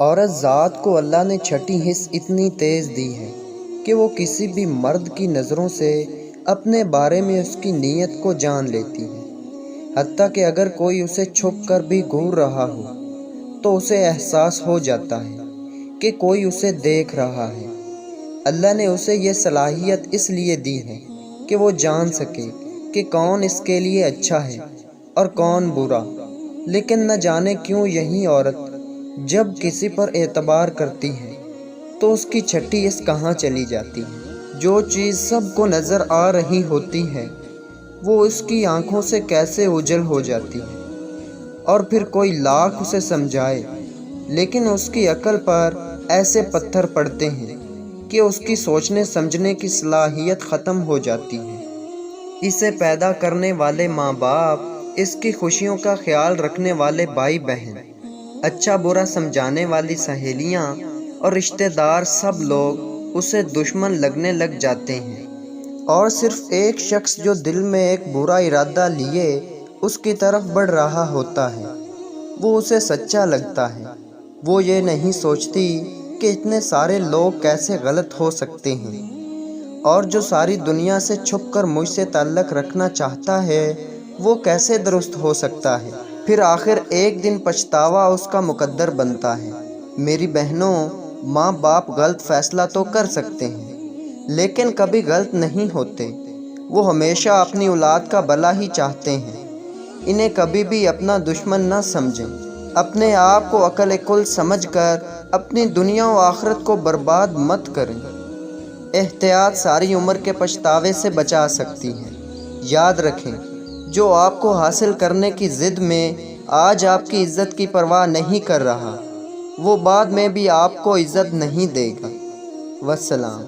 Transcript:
عورت ذات کو اللہ نے چھٹی حص اتنی تیز دی ہے کہ وہ کسی بھی مرد کی نظروں سے اپنے بارے میں اس کی نیت کو جان لیتی ہے، حتیٰ کہ اگر کوئی اسے چھپ کر بھی گھور رہا ہو تو اسے احساس ہو جاتا ہے کہ کوئی اسے دیکھ رہا ہے۔ اللہ نے اسے یہ صلاحیت اس لیے دی ہے کہ وہ جان سکے کہ کون اس کے لیے اچھا ہے اور کون برا۔ لیکن نہ جانے کیوں یہی عورت جب کسی پر اعتبار کرتی ہے تو اس کی چھٹی حص کہاں چلی جاتی ہے۔ جو چیز سب کو نظر آ رہی ہوتی ہے وہ اس کی آنکھوں سے کیسے اوجھل ہو جاتی ہے، اور پھر کوئی لاکھ اسے سمجھائے لیکن اس کی عقل پر ایسے پتھر پڑتے ہیں کہ اس کی سوچنے سمجھنے کی صلاحیت ختم ہو جاتی ہے۔ اسے پیدا کرنے والے ماں باپ، اس کی خوشیوں کا خیال رکھنے والے بھائی بہن، اچھا برا سمجھانے والی سہیلیاں اور رشتہ دار، سب لوگ اسے دشمن لگنے لگ جاتے ہیں، اور صرف ایک شخص جو دل میں ایک برا ارادہ لیے اس کی طرف بڑھ رہا ہوتا ہے وہ اسے سچا لگتا ہے۔ وہ یہ نہیں سوچتی کہ اتنے سارے لوگ کیسے غلط ہو سکتے ہیں، اور جو ساری دنیا سے چھپ کر مجھ سے تعلق رکھنا چاہتا ہے وہ کیسے درست ہو سکتا ہے۔ پھر آخر ایک دن پچھتاوا اس کا مقدر بنتا ہے۔ میری بہنوں، ماں باپ غلط فیصلہ تو کر سکتے ہیں لیکن کبھی غلط نہیں ہوتے۔ وہ ہمیشہ اپنی اولاد کا بھلا ہی چاہتے ہیں۔ انہیں کبھی بھی اپنا دشمن نہ سمجھیں۔ اپنے آپ کو عقل کل سمجھ کر اپنی دنیا و آخرت کو برباد مت کریں۔ احتیاط ساری عمر کے پچھتاوے سے بچا سکتی ہے۔ یاد رکھیں، جو آپ کو حاصل کرنے کی ضد میں آج آپ کی عزت کی پرواہ نہیں کر رہا وہ بعد میں بھی آپ کو عزت نہیں دے گا۔ والسلام۔